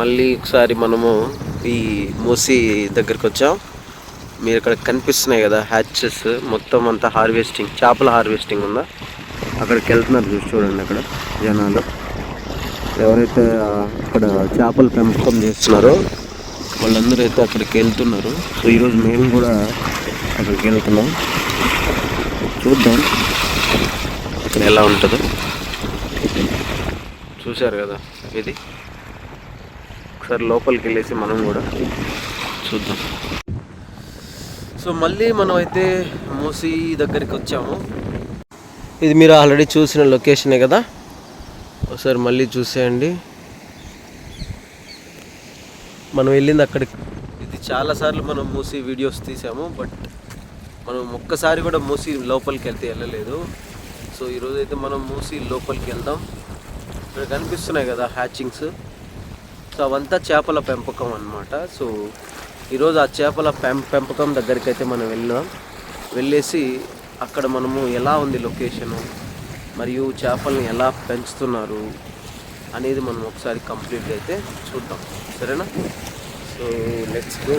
మళ్ళీ ఒకసారి మనము ఈ మూసీ దగ్గరికి వచ్చాం. మీరు ఇక్కడ కనిపిస్తున్నాయి కదా హ్యాచెస్, మొత్తం అంతా హార్వెస్టింగ్, చేపల హార్వెస్టింగ్ ఉందా, అక్కడికి వెళ్తున్నారు చూడండి. అక్కడ జనాలు ఎవరైతే అక్కడ చేపల పెంపకం చేస్తున్నారో వాళ్ళందరూ అయితే అక్కడికి వెళ్తున్నారు. సో ఈరోజు మేము కూడా అక్కడికి వెళ్తున్నాం. చూద్దాం అక్కడ ఎలా ఉంటుందో. చూశారు కదా, ఇది ఒకసారి లోపలికి వెళ్ళేసి మనం కూడా చూద్దాం. సో మళ్ళీ మనం అయితే మూసీ దగ్గరికి వచ్చాము. ఇది మీరు ఆల్రెడీ చూసిన లొకేషనే కదా, ఒకసారి మళ్ళీ చూసేయండి. మనం వెళ్ళింది అక్కడికి. ఇది చాలాసార్లు మనం మూసీ వీడియోస్ తీసాము, బట్ మనం ఒక్కసారి కూడా మూసీ లోపలికి వెళ్తే వెళ్ళలేదు. సో ఈరోజు అయితే మనం మూసీ లోపలికి వెళ్దాం. ఇక్కడ కనిపిస్తున్నాయి కదా హ్యాచింగ్స్, సో అవంతా చేపల పెంపకం అన్నమాట. సో ఈరోజు ఆ చేపల పెంపకం దగ్గరికి అయితే మనం వెళ్ళేసి అక్కడ మనము ఎలా ఉంది లొకేషను, మరియు చేపలను ఎలా పెంచుతున్నారు అనేది మనం ఒకసారి కంప్లీట్గా అయితే చూద్దాం, సరేనా? So let's go.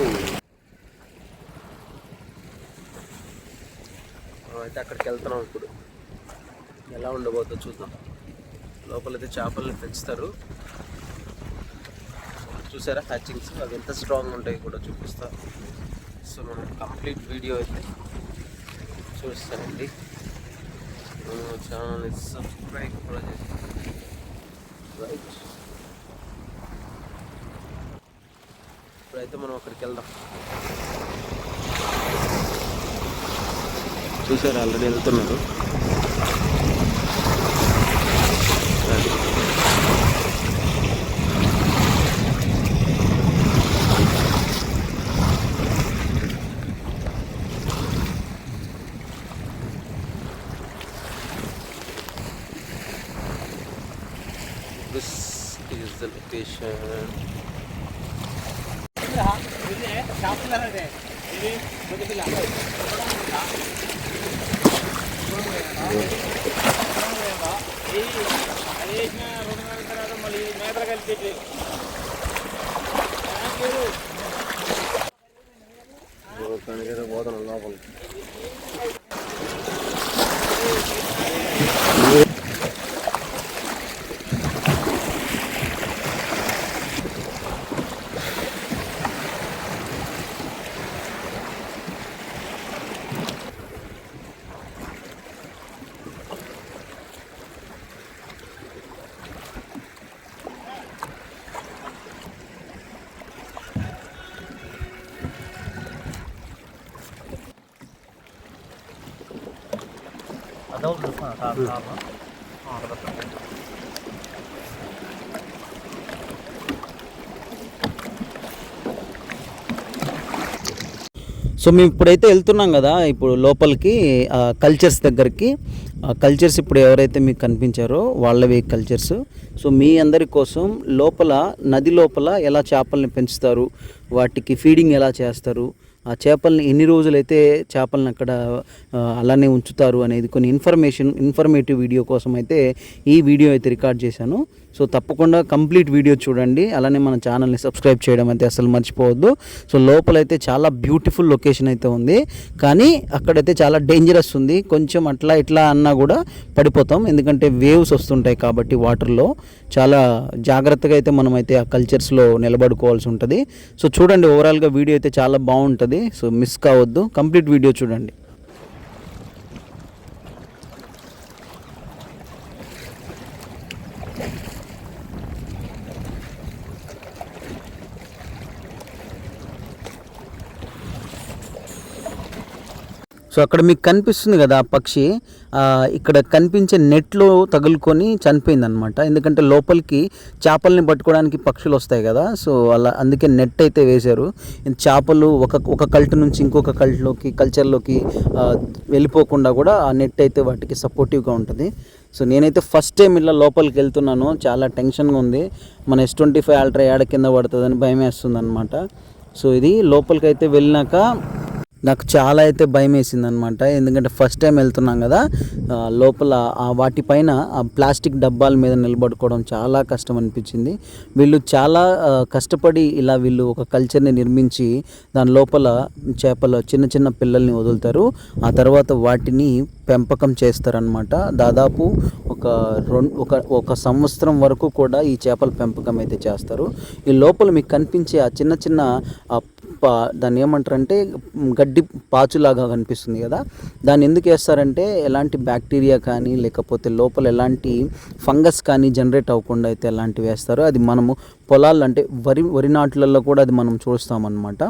అయితే అక్కడికి వెళ్తున్నాం. ఇప్పుడు ఎలా ఉండబోతుందో చూద్దాం. లోపలైతే చేపలను పెంచుతారు, చూసారా హ్యాచింగ్స్, అవి ఎంత స్ట్రాంగ్ ఉంటాయి కూడా చూపిస్తా. సో మనం కంప్లీట్ వీడియో అయితే చూస్తానండి. ఛానల్ సబ్స్క్రైబ్ కూడా చేస్తాను, రైట్? ఇప్పుడైతే మనం అక్కడికి వెళ్దాం. చూసారా ఆల్రెడీ వెళ్తున్నారు. This is the location. పోతాను లోపలికి. సో మేము ఇప్పుడైతే వెళ్తున్నాం కదా, ఇప్పుడు లోపలికి కల్చర్స్ దగ్గరికి. కల్చర్స్ ఇప్పుడు ఎవరైతే మీకు కనిపించారో వాళ్ళవి కల్చర్స్. సో మీ అందరి కోసం లోపల, నది లోపల ఎలా చేపల్ని పెంచుతారు, వాటికి ఫీడింగ్ ఎలా చేస్తారు, ఆ చేపల్ని ఎన్ని రోజులైతే చేపలను అక్కడ అలానే ఉంచుతారు అనేది కొన్ని ఇన్ఫర్మేటివ్ వీడియో కోసం అయితే ఈ వీడియో అయితే రికార్డ్ చేశాను. సో తప్పకుండా కంప్లీట్ వీడియో చూడండి. అలానే మన ఛానల్ని సబ్స్క్రైబ్ చేయడం అయితే అసలు మర్చిపోవద్దు. సో లోపలైతే చాలా బ్యూటిఫుల్ లొకేషన్ అయితే ఉంది, కానీ అక్కడైతే చాలా డేంజరస్ ఉంది. కొంచెం అట్లా ఇట్లా అన్నా కూడా పడిపోతాం, ఎందుకంటే వేవ్స్ వస్తుంటాయి కాబట్టి వాటర్లో. చాలా జాగ్రత్తగా అయితే మనమైతే ఆ కల్చర్స్లో నిలబడుకోవాల్సి ఉంటుంది. సో చూడండి, ఓవరాల్గా వీడియో అయితే చాలా బాగుంటుంది. సో మిస్ కావద్దు, కంప్లీట్ వీడియో చూడండి. సో అక్కడ మీకు కనిపిస్తుంది కదా ఆ పక్షి, ఇక్కడ కనిపించే నెట్లో తగులుకొని చనిపోయిందనమాట. ఎందుకంటే లోపలికి చేపల్ని పట్టుకోవడానికి పక్షులు వస్తాయి కదా, సో అలా అందుకే నెట్ అయితే వేశారు. చేపలు ఒక కల్ట్ నుంచి ఇంకొక కల్చర్లోకి వెళ్ళిపోకుండా కూడా ఆ నెట్ అయితే వాటికి సపోర్టివ్గా ఉంటుంది. సో నేనైతే ఫస్ట్ టైం ఇలా లోపలికి వెళ్తున్నాను, చాలా టెన్షన్గా ఉంది. మన S25 అల్ట్రా ఏడ కింద పడుతుందని భయం వేస్తుంది అనమాట. సో ఇది లోపలికి అయితే వెళ్ళినాక నాకు చాలా అయితే భయం వేసింది అనమాట. ఎందుకంటే ఫస్ట్ టైం వెళ్తున్నాం కదా, లోపల వాటిపైన ఆ ప్లాస్టిక్ డబ్బాల మీద నిలబడుకోవడం చాలా కష్టం అనిపించింది. వీళ్ళు చాలా కష్టపడి ఇలా వీళ్ళు ఒక కల్చర్ని నిర్మించి దాని లోపల చేపల చిన్న చిన్న పిల్లల్ని వదులుతారు. ఆ తర్వాత వాటిని పెంపకం చేస్తారనమాట. దాదాపు ఒక సంవత్సరం వరకు కూడా ఈ చేపల పెంపకం అయితే చేస్తారు. ఈ లోపల మీకు కనిపించే ఆ చిన్న చిన్న దాన్ని ఏమంటారంటే గడ్డి పాచులాగా కనిపిస్తుంది కదా, దాన్ని ఎందుకు వేస్తారంటే ఎలాంటి బ్యాక్టీరియా కానీ లేకపోతే లోపల ఎలాంటి ఫంగస్ కానీ జనరేట్ అవ్వకుండా అయితే ఎలాంటివి వేస్తారు. అది మనము పొలాలు అంటే వరి నాట్లలో కూడా అది మనం చూస్తామన్నమాట.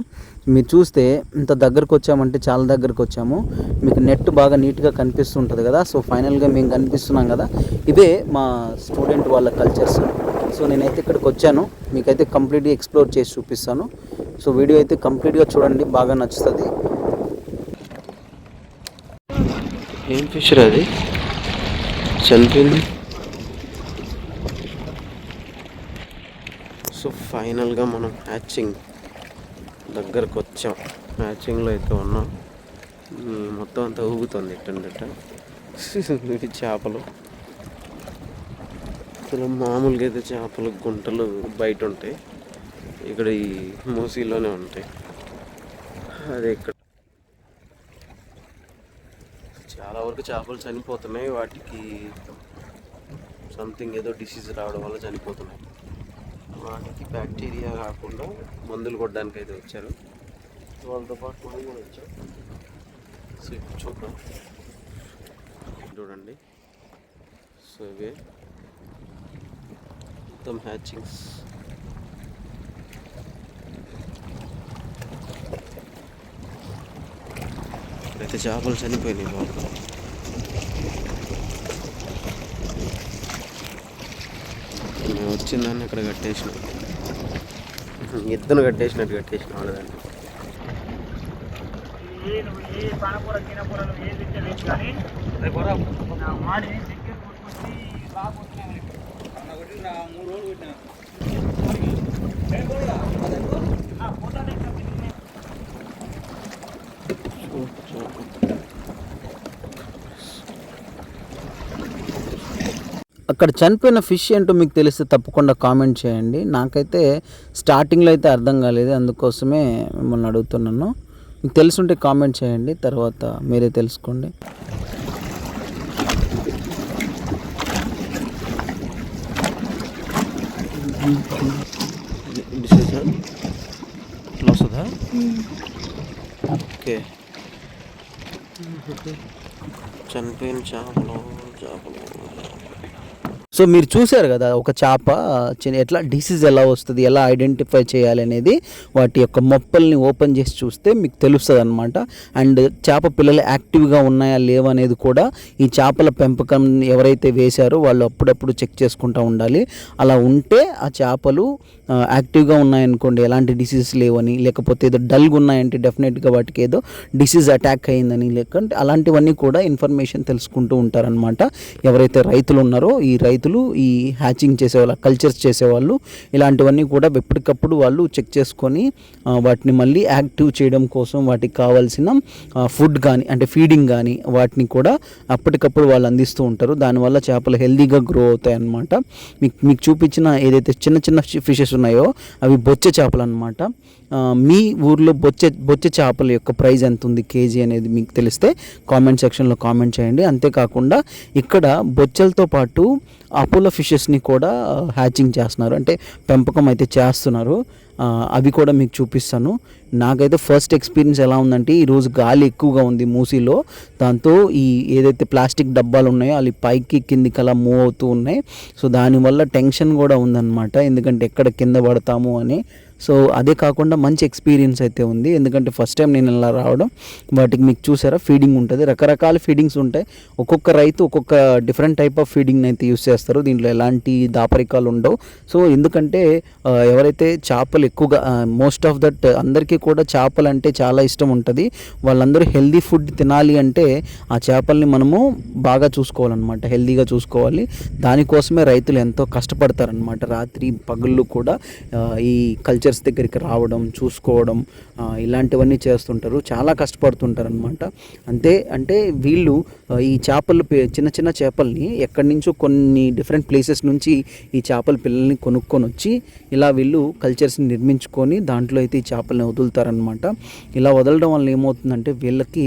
మీరు చూస్తే ఇంత దగ్గరకు వచ్చామంటే చాలా దగ్గరకు వచ్చాము. మీకు నెట్ బాగా నీట్గా కనిపిస్తుంటుంది కదా. సో ఫైనల్గా మేము కనిపిస్తున్నాం కదా, ఇవే మా స్టూడెంట్ వాళ్ళ కల్చర్స్. సో నేనైతే ఇక్కడికి వచ్చాను, మీకైతే కంప్లీట్గా ఎక్స్ప్లోర్ చేసి చూపిస్తాను. సో వీడియో అయితే కంప్లీట్గా చూడండి, బాగా నచ్చుతుంది. ఏం ఫిష్ అది చనిపోయింది. సో ఫైనల్గా మనం హ్యాచింగ్ దగ్గరకు వచ్చాం. హ్యాచింగ్లో అయితే ఉన్నాం. మొత్తం అంతా ఊగుతుంది ఇట్టండిట. ఇవి చేపలు అసలు మామూలుగా అయితే చేపలు గుంటలు బయట ఉంటాయి, ఇక్కడ ఈ మూసీలోనే ఉంటాయి. అదే ఇక్కడ చాలా వరకు చేపలు చనిపోతున్నాయి. వాటికి సంథింగ్ ఏదో డిసీజ్ రావడం వల్ల చనిపోతున్నాయి. వాటికి బ్యాక్టీరియా కాకుండా మందులు కొట్టడానికి అయితే వచ్చారు. వాళ్ళతో పాటు మనం కూడా వచ్చాం. సో ఇప్పుడు చూద్దాం, చూడండి. సో ఇవే మొత్తం హ్యాచింగ్స్. అయితే చేపలు చనిపోయినాయి బాబు. మేము వచ్చిందాన్ని అక్కడ కట్టేసినాం, ఎత్తున కట్టేసినట్టు కట్టేసిన వాళ్ళదాన్ని. అక్కడ చనిపోయిన ఫిష్ ఏంటో మీకు తెలిస్తే తప్పకుండా కామెంట్ చేయండి. నాకైతే స్టార్టింగ్లో అయితే అర్థం కాలేదు, అందుకోసమే మిమ్మల్ని అడుగుతున్నాను. మీకు తెలుసుంటే కామెంట్ చేయండి, తర్వాత మీరే తెలుసుకోండి. వస్తుందా? ఓకే. చనిపోయిన చేపలు. సో మీరు చూశారు కదా, ఒక చేప ఎట్లా డిసీజ్ ఎలా వస్తుంది, ఎలా ఐడెంటిఫై చేయాలి అనేది వాటి యొక్క మొప్పల్ని ఓపెన్ చేసి చూస్తే మీకు తెలుస్తుంది అనమాట. అండ్ చేప పిల్లలు యాక్టివ్గా ఉన్నాయా లేవా అనేది కూడా ఈ చేపల పెంపకం ఎవరైతే వేశారో వాళ్ళు అప్పుడప్పుడు చెక్ చేసుకుంటూ ఉండాలి. అలా ఉంటే ఆ చేపలు యాక్టివ్గా ఉన్నాయనుకోండి, ఎలాంటి డిసీజ్ లేవని, లేకపోతే ఏదో డల్గా ఉన్నాయంటే డెఫినెట్గా వాటికి ఏదో డిసీజ్ అటాక్ అయ్యిందని, లేకుంటే అలాంటివన్నీ కూడా ఇన్ఫర్మేషన్ తెలుసుకుంటూ ఉంటారనమాట ఎవరైతే రైతులు ఉన్నారో. ఈ రైతులు ఈ హ్యాచింగ్ చేసేవాళ్ళు, కల్చర్స్ చేసేవాళ్ళు ఇలాంటివన్నీ కూడా ఎప్పటికప్పుడు వాళ్ళు చెక్ చేసుకొని వాటిని మళ్ళీ యాక్టివ్ చేయడం కోసం వాటికి కావాల్సిన ఫుడ్ కానీ అంటే ఫీడింగ్ కానీ వాటిని కూడా అప్పటికప్పుడు వాళ్ళు అందిస్తూ ఉంటారు. దానివల్ల చేపలు హెల్దీగా గ్రో అవుతాయి అన్నమాట. మీకు చూపించిన ఏదైతే చిన్న చిన్న ఫిషెస్ ఉన్నాయో అవి బొచ్చె చేపలు అన్నమాట. మీ ఊర్లో బొచ్చె చేపల యొక్క ప్రైస్ ఎంత ఉంది కేజీ అనేది మీకు తెలిస్తే కామెంట్ సెక్షన్లో కామెంట్ చేయండి. అంతేకాకుండా ఇక్కడ బొచ్చెలతో పాటు అపోలో ఫిషెస్ని కూడా హ్యాచింగ్ చేస్తున్నారు, అంటే పెంపకం అయితే చేస్తున్నారు. అవి కూడా మీకు చూపిస్తాను. నాకైతే ఫస్ట్ ఎక్స్పీరియన్స్ ఎలా ఉందంటే, ఈరోజు గాలి ఎక్కువగా ఉంది మూసీలో, దాంతో ఈ ఏదైతే ప్లాస్టిక్ డబ్బాలు ఉన్నాయో అవి పైకి కిందికి అలా మూవ్ అవుతూ ఉన్నాయి. సో దానివల్ల టెన్షన్ కూడా ఉందన్నమాట, ఎందుకంటే ఎక్కడ కింద పడతాము అని. సో అదే కాకుండా మంచి ఎక్స్పీరియన్స్ అయితే ఉంది, ఎందుకంటే ఫస్ట్ టైం నేను ఇలా రావడం. వాటికి మీకు చూసారా ఫీడింగ్ ఉంటుంది, రకరకాల ఫీడింగ్స్ ఉంటాయి. ఒక్కొక్క రైతు ఒక్కొక్క డిఫరెంట్ టైప్ ఆఫ్ ఫీడింగ్ అయితే యూస్ చేస్తారు, దీంట్లో ఎలాంటి దాపరికాలు ఉండవు. సో ఎందుకంటే ఎవరైతే చేపలు ఎక్కువగా మోస్ట్ ఆఫ్ దట్ అందరికీ కూడా చేపలు అంటే చాలా ఇష్టం ఉంటుంది. వాళ్ళందరూ హెల్దీ ఫుడ్ తినాలి అంటే ఆ చేపల్ని మనము బాగా చూసుకోవాలన్నమాట, హెల్దీగా చూసుకోవాలి. దానికోసమే రైతులు ఎంతో కష్టపడతారనమాట, రాత్రి పగళ్ళు కూడా ఈ కల్చర్ కల్చర్స్ దగ్గరికి రావడం, చూసుకోవడం, ఇలాంటివన్నీ చేస్తుంటారు. చాలా కష్టపడుతుంటారు అనమాట. అంటే వీళ్ళు ఈ చేపలు చిన్న చిన్న చేపల్ని ఎక్కడి నుంచో కొన్ని డిఫరెంట్ ప్లేసెస్ నుంచి ఈ చేపల పిల్లల్ని కొనుక్కొని వచ్చి ఇలా వీళ్ళు కల్చర్స్ని నిర్మించుకొని దాంట్లో అయితే ఈ చేపల్ని వదులుతారనమాట. ఇలా వదలడం వల్ల ఏమవుతుందంటే వీళ్ళకి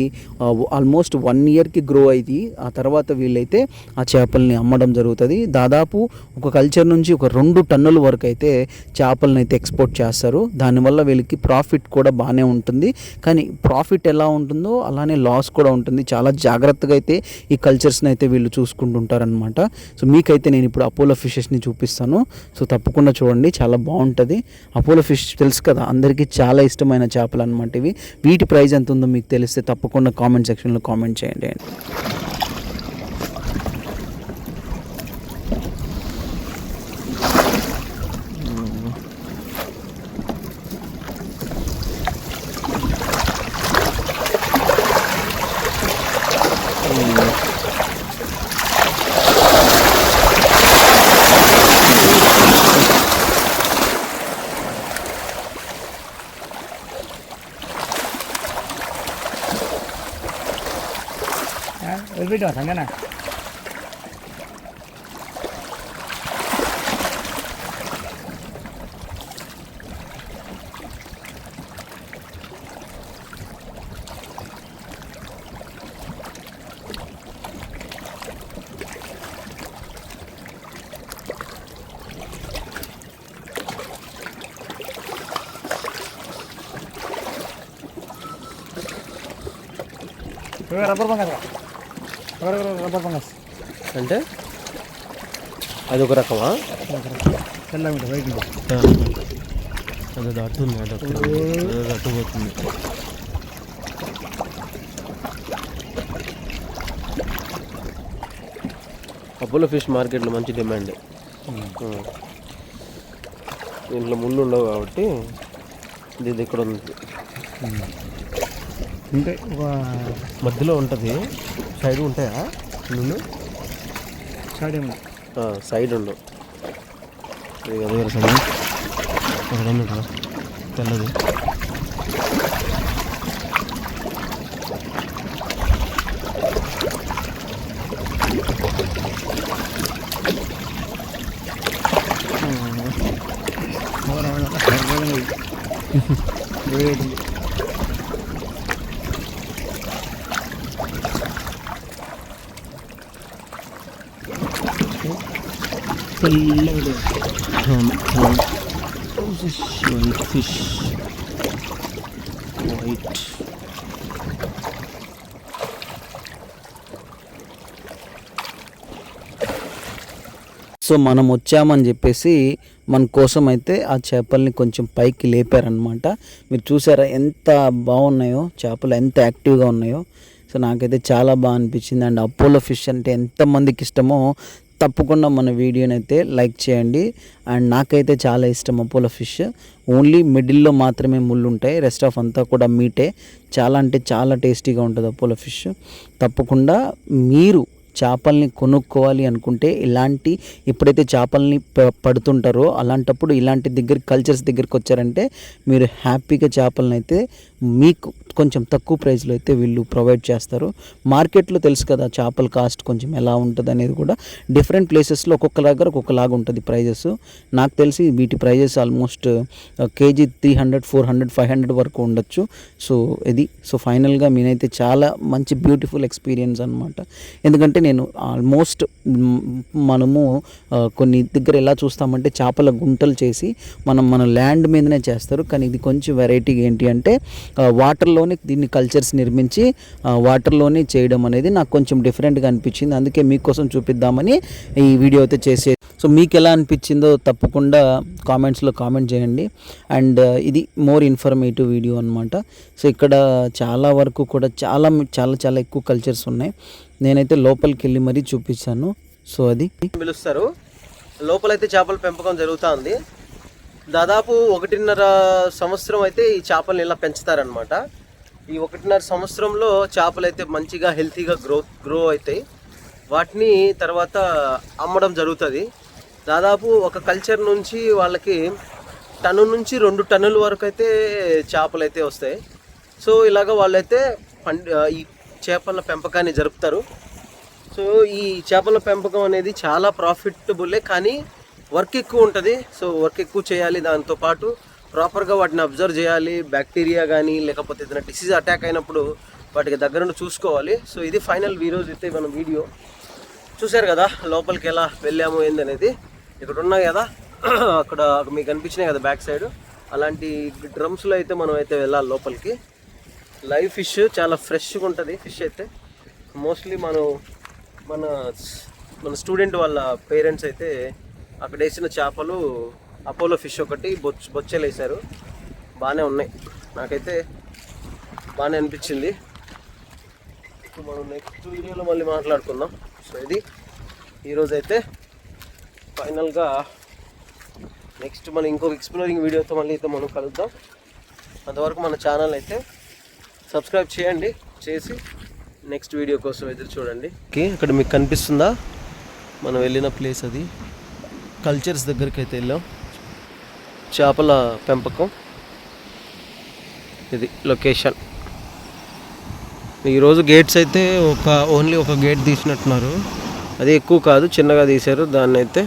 ఆల్మోస్ట్ 1 ఇయర్కి గ్రో అయ్యి ఆ తర్వాత వీళ్ళైతే ఆ చేపల్ని అమ్మడం జరుగుతుంది. దాదాపు ఒక కల్చర్ నుంచి ఒక 2 టన్నుల వరకు అయితే చేపలను అయితే ఎక్స్పోర్ట్ చేస్తారు. దానివల్ల వీళ్ళకి ప్రాఫిట్ కూడా బాగానే ఉంటుంది. కానీ ప్రాఫిట్ ఎలా ఉంటుందో అలానే లాస్ కూడా ఉంటుంది. చాలా జాగ్రత్తగా అయితే ఈ కల్చర్స్ని అయితే వీళ్ళు చూసుకుంటుంటారనమాట. సో మీకైతే నేను ఇప్పుడు అపోలో ఫిషెస్ని చూపిస్తాను. సో తప్పకుండా చూడండి, చాలా బాగుంటుంది. అపోలో ఫిష్ తెలుసు కదా, అందరికీ చాలా ఇష్టమైన చేపలు అనమాట ఇవి. వీటి ప్రైస్ ఎంత ఉందో మీకు తెలిస్తే తప్పకుండా కామెంట్ సెక్షన్లో కామెంట్ చేయండి. video thằng này rubber banget rubber banget అంటే అది ఒక రకమా? తెల్లగా వైట్ అది అట్టుంది, అది అట్టుపోతుంది. అపోలో ఫిష్ మార్కెట్లో మంచి డిమాండ్. దీంట్లో ముళ్ళు ఉండవు కాబట్టి ఇది ఇక్కడ ఉంది. ఇంకా మధ్యలో ఉంటుంది, సైడ్ ఉంటాయా ముళ్ళు? సైడ్ ఏమో సైడ్ ఉండవు. ఇది అదే రకం అక్కడ ఉంది కదా తెల్లది. White fish white. సో మనం వచ్చామని చెప్పేసి మన కోసం అయితే ఆ చేపల్ని కొంచెం పైకి లేపారనమాట. మీరు చూసారా ఎంత బాగున్నాయో చేపలు, ఎంత యాక్టివ్గా ఉన్నాయో. సో నాకైతే చాలా బాగా అనిపించింది. అండ్ అపోలో ఫిష్ అంటే ఎంతమందికి ఇష్టమో తప్పకుండా మన వీడియోని అయితే లైక్ చేయండి. అండ్ నాకైతే చాలా ఇష్టం అపోలో ఫిష్. ఓన్లీ మిడిల్లో మాత్రమే ముళ్ళు ఉంటాయి, రెస్ట్ ఆఫ్ అంతా కూడా మీటే. చాలా అంటే చాలా టేస్టీగా ఉంటుంది అపోలో ఫిష్. తప్పకుండా మీరు చేపల్ని కొనుక్కోవాలి అనుకుంటే ఇలాంటి ఎప్పుడైతే చేపల్ని పడుతుంటారో అలాంటప్పుడు ఇలాంటి కల్చర్స్ దగ్గరికి వచ్చారంటే మీరు హ్యాపీగా చేపలను అయితే మీకు కొంచెం తక్కువ ప్రైస్లో అయితే వీళ్ళు ప్రొవైడ్ చేస్తారు. మార్కెట్లో తెలుసు కదా చేపల కాస్ట్ కొంచెం ఎలా ఉంటుంది అనేది కూడా. డిఫరెంట్ ప్లేసెస్లో ఒక్కొక్క దగ్గర ఒక్కొక్కలాగా ఉంటుంది ప్రైజెస్. నాకు తెలిసి వీటి ప్రైజెస్ ఆల్మోస్ట్ కేజీ 300, 400, 500 వరకు ఉండొచ్చు. సో ఫైనల్గా నేనైతే చాలా మంచి బ్యూటిఫుల్ ఎక్స్పీరియన్స్ అనమాట. ఎందుకంటే నేను ఆల్మోస్ట్ మనము కొన్ని దగ్గర ఎలా చూస్తామంటే చేపల గుంటలు చేసి మన ల్యాండ్ మీదనే చేస్తారు. కానీ ఇది కొంచెం వెరైటీగా ఏంటి అంటే వాటర్లోనే దీన్ని కల్చర్స్ నిర్మించి వాటర్లోనే చేయడం అనేది నాకు కొంచెం డిఫరెంట్గా అనిపించింది. అందుకే మీకోసం చూపిద్దామని ఈ వీడియో అయితే చేసే. సో మీకు ఎలా అనిపించిందో తప్పకుండా కామెంట్స్లో కామెంట్ చేయండి. అండ్ ఇది మోర్ ఇన్ఫర్మేటివ్ వీడియో అనమాట. సో ఇక్కడ చాలా వరకు కూడా చాలా చాలా చాలా ఎక్కువ కల్చర్స్ ఉన్నాయి. నేనైతే లోపలికి వెళ్ళి మరీ చూపించాను. సో అది పిలుస్తారు. లోపలైతే చేపల పెంపకం జరుగుతూ ఉంది. దాదాపు 1.5 సంవత్సరం అయితే ఈ చేపల్ని ఇలా పెంచుతారనమాట. ఈ 1.5 సంవత్సరంలో చేపలు అయితే మంచిగా హెల్తీగా గ్రో అవుతాయి. వాటిని తర్వాత అమ్మడం జరుగుతుంది. దాదాపు ఒక కల్చర్ నుంచి వాళ్ళకి టన్ను నుంచి 2 టన్నుల వరకు అయితే చేపలు అయితే వస్తాయి. సో ఇలాగ వాళ్ళైతే ఈ చేపల పెంపకాన్ని జరుపుతారు. సో ఈ చేపల పెంపకం అనేది చాలా ప్రాఫిటబులే, కానీ వర్క్ ఎక్కువ ఉంటుంది. సో వర్క్ ఎక్కువ చేయాలి, దాంతోపాటు ప్రాపర్గా వాటిని అబ్జర్వ్ చేయాలి. బ్యాక్టీరియా కానీ లేకపోతే ఏదైనా డిసీజ్ అటాక్ అయినప్పుడు వాటికి దగ్గరుండి చూసుకోవాలి. సో ఇది ఫైనల్ ఈరోజు అయితే మనం వీడియో చూశారు కదా, లోపలికి ఎలా వెళ్ళాము ఏందనేది. ఇక్కడ ఉన్నాయి కదా, అక్కడ మీకు కనిపించినాయి కదా బ్యాక్ సైడ్, అలాంటి డ్రమ్స్లో అయితే మనం అయితే వెళ్ళాలి లోపలికి. లైవ్ ఫిష్ చాలా ఫ్రెష్గా ఉంటుంది. ఫిష్ అయితే మోస్ట్లీ మన స్టూడెంట్ వాళ్ళ పేరెంట్స్ అయితే అక్కడ వేసిన చేపలు అపోలో ఫిష్ ఒకటి బొచ్చెలు వేశారు. బాగానే ఉన్నాయి, నాకైతే బాగానే అనిపించింది. ఇప్పుడు మనం నెక్స్ట్ వీడియోలో మళ్ళీ మాట్లాడుకుందాం. సో ఇది ఈరోజు అయితే ఫైనల్గా. నెక్స్ట్ మనం ఇంకొక ఎక్స్ప్లోరింగ్ వీడియోతో మళ్ళీ అయితే మనం కలుద్దాం. అంతవరకు మన ఛానల్ అయితే సబ్స్క్రైబ్ చేయండి, చేసి నెక్స్ట్ వీడియో కోసం ఎదురు చూడండి. ఓకే, ఇక్కడ మీకు కనిపిస్తుందా మనం వెళ్ళిన ప్లేస్? అది కల్చర్స్ దగ్గరికి అయితే వెళ్ళాం. చేపల పెంపకం ఇది లొకేషన్. ఈరోజు గేట్స్ అయితే ఓన్లీ ఒక గేట్ తీసినట్టున్నారు, అది ఎక్కువ కాదు, చిన్నగా తీశారు దాన్ని అయితే.